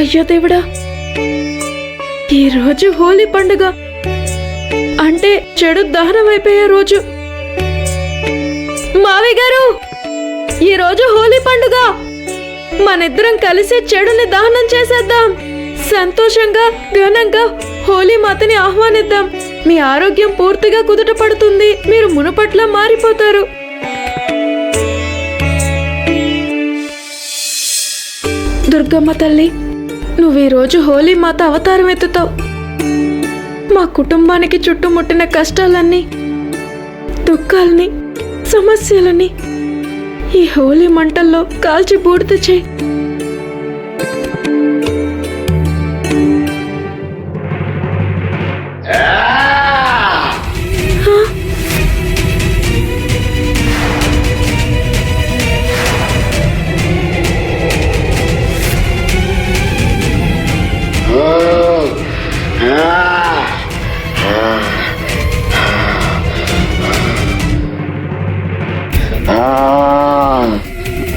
అయ్యో దేవుడా, ఈరోజు హోలీ పండుగ అంటే చెడు దహనం అయిపోయే రోజు. మావయ్య గారు, ఈరోజు హోలీ పండుగ, మనిద్దరం కలిసి చెడుని దహనం చేసేద్దాం. సంతోషంగా ఘనంగా హోలీ మాతని ఆహ్వానిద్దాం. మీ ఆరోగ్యం పూర్తిగా కుదుట పడుతుంది, మీరు మునుపట్ల మారిపోతారు. దుర్గమ్మ తల్లి, నువ్వు ఈరోజు హోలీ మాత అవతారం ఎత్తుతావు. మా కుటుంబానికి చుట్టుముట్టిన కష్టాలన్నీ, దుఃఖాలని, సమస్యలని ఈ హోలీ మంటల్లో కాల్చి బూడిద చేయి.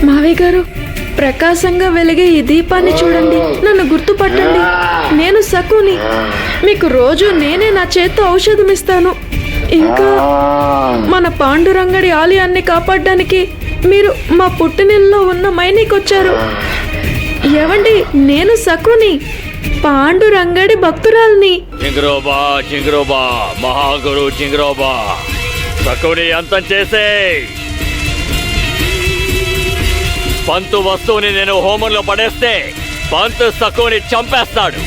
మావయ్య గారు, ప్రకాశంగా వెలిగే ఈ దీపాన్ని చూడండి, నన్ను గుర్తుపట్టండి. నేను శకుని. మీకు రోజు నేనే నా చేత్తో ఔషధం ఇస్తాను. ఇంకా మన పాండురంగడి ఆలయాన్ని కాపాడడానికి మీరు మా పుట్టినిల్లో ఉన్న మైనీకొచ్చారు. ఏవండి, నేను శకుని, పాండురంగడి భక్తురాల్ని. జింగ్రోబా జింగ్రోబా, మహాగురు జింగ్రోబా, శకుని అంతం చేసే. పంతు వస్తువుని నేను హోమంలో పడేస్తే పంతు శకుని చంపేస్తాడు.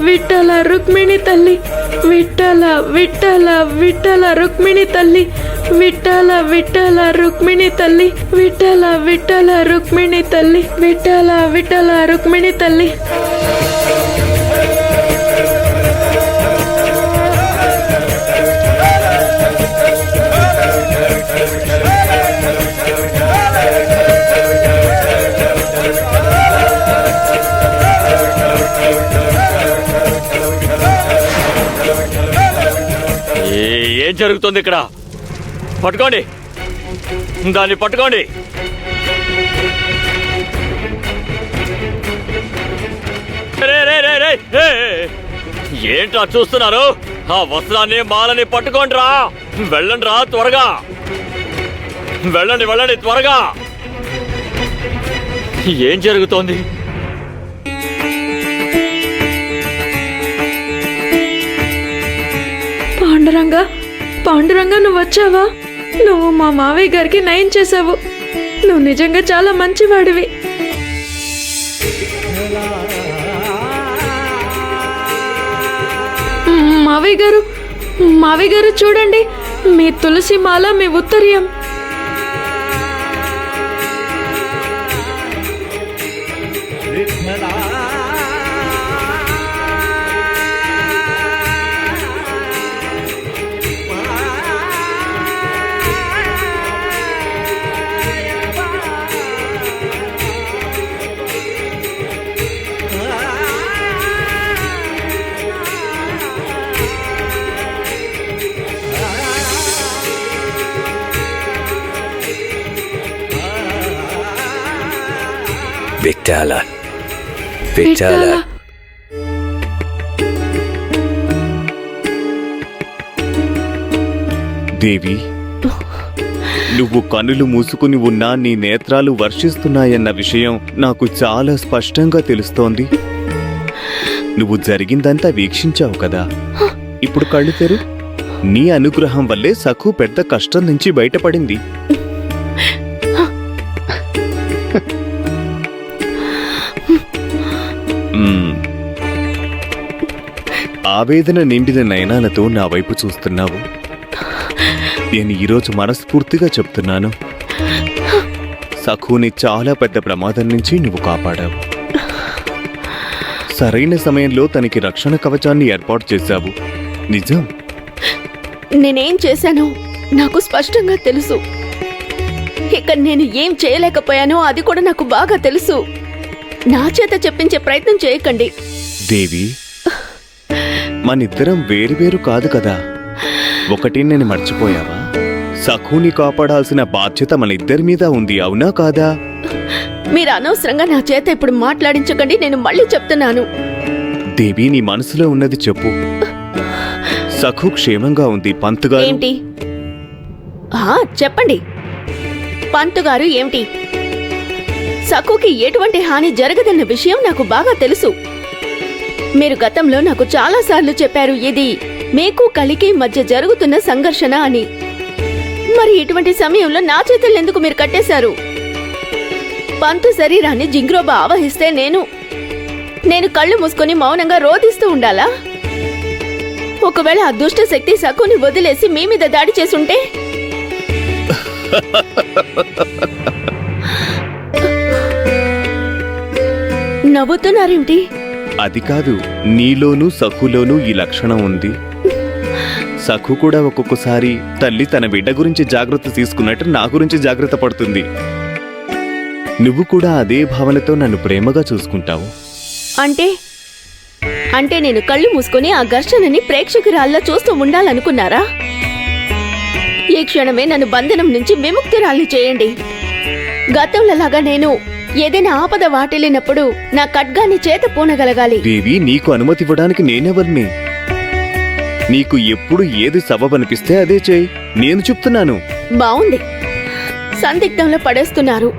విఠల రుక్మిణి తల్లి, విఠల విఠల విఠల రుక్మిణి తల్లి, విఠల విఠల రుక్మిణి తల్లి, విఠల విఠల రుక్మిణి తల్లి, విఠల విఠల రుక్మిణి తల్లి. ఏం జరుగుతుంది ఇక్కడ? పట్టుకోండి, దాన్ని పట్టుకోండి. ఏంట్రా చూస్తున్నారు? ఆ వస్త్రాన్ని మాలని పట్టుకోండి రా. వెళ్ళండి రా, త్వరగా వెళ్ళండి, వెళ్ళండి త్వరగా. ఏం జరుగుతోంది? పాండురంగా, పాండురంగా, నువ్వు వచ్చావా? నువ్వు మా మావయ్య గారికి నయం చేసావు. నువ్వు నిజంగా చాలా మంచివాడివి. మావయ్య గారు, మావయ్య గారు చూడండి, మీ తులసి మాల, మీ ఉత్తరీయం. విఠాల విఠాల దేవి, నువ్వు కనులు మూసుకుని ఉన్నా నీ నేత్రాలు వర్షిస్తున్నాయన్న విషయం నాకు చాలా స్పష్టంగా తెలుస్తోంది. నువ్వు జరిగిందంతా వీక్షించావు కదా, ఇప్పుడు కళ్ళు తెరు. నీ అనుగ్రహం వల్లే సఖు పెద్ద కష్టం నుంచి బయటపడింది. ఆవేదన నిండిన నయనాలతో నా వైపు చూస్తున్నావు. నేను ఈరోజు మనస్ఫూర్తిగా చెప్తున్నాను, సఖుని చాలా పెద్ద ప్రమాదం నుంచి నువ్వు కాపాడావు. సరైన సమయంలో తనకి రక్షణ కవచాన్ని ఏర్పాటు చేశావు. నిజం. నేనేం చేశానో నాకు స్పష్టంగా తెలుసు. ఇక నేను ఏం చేయలేకపోయానో అది కూడా నాకు బాగా తెలుసు. నా చేత చెప్పించే ప్రయత్నం చేయకండి. దేవి, మనిద్దరం వేరువేరు కాదు కదా. ఒకటి నేను మర్చిపోయావా? సఖుని కాపాడాల్సిన బాధ్యత మన ఇద్దరి మీద ఉంది, అవునా కాదా? మీరు అనవసరంగా నా చేత ఇప్పుడు మాట్లాడించకండి. నేను మళ్ళీ చెప్తున్నాను. దేవి, నీ మనసులో ఉన్నది చెప్పు. సఖు క్షేమంగా ఉంది. పంతుగారు ఏంటి? చెప్పండి. పంతుగారు ఏమిటి? సఖుకి ఎటువంటి హాని జరగదన్న విషయం నాకు బాగా తెలుసు. మీరు గతంలో నాకు చాలాసార్లు చెప్పారు ఇది మీకు కలికి మధ్య జరుగుతున్న సంఘర్షణ అని. మరి ఇటువంటి సమయంలో నా చేతులు ఎందుకు మీరు కట్టేశారు? పంతు శరీరాన్ని జింగ్రోబా ఆవహిస్తే నేను కళ్ళు మూసుకొని మౌనంగా రోధిస్తూ ఉండాలా? ఒకవేళ ఆ దుష్ట శక్తి సఖుని వదిలేసి మీ మీద దాడి చేసుంటే? నవ్వుతున్నారేమిటి? అది కాదు, నీలోనూ సఖులోనూ ఈ లక్షణం ఉంది. సఖు కూడా ఒక్కొక్కసారి తల్లి తన బిడ్డ గురించి జాగ్రత్త తీసుకున్నట్టు నా గురించి జాగ్రత్త పడుతుంది. నువ్వు కూడా అదే భావనతో నన్ను ప్రేమగా చూసుకుంటావు. అంటే నేను కళ్ళు మూసుకొని ఆ ఘర్షణని ప్రేక్షకురాల్లా చూస్తూ ఉండాలనుకున్నారా? ఈ క్షణమే నన్ను బంధనం నుంచి విముక్తురాల్ని చేయండి. గతంలోలాగా నేను ఏదైనా ఆపద వాటిల్లినప్పుడు నా ఖడ్గాన్ని చేత పూనగలగాలి. దేవి, నీకు అనుమతి ఇవ్వడానికి నేనెవర్ని? నీకు ఎప్పుడు ఏది సబబనిపిస్తే అదే చేయి. నేను చెప్తున్నాను. బావుంది. సందిగ్ధంలో పడేస్తున్నారు.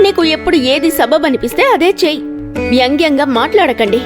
నీకు ఎప్పుడు ఏది సబబనిపిస్తే అదే చెయ్యి. వ్యంగ్యంగా మాట్లాడకండి.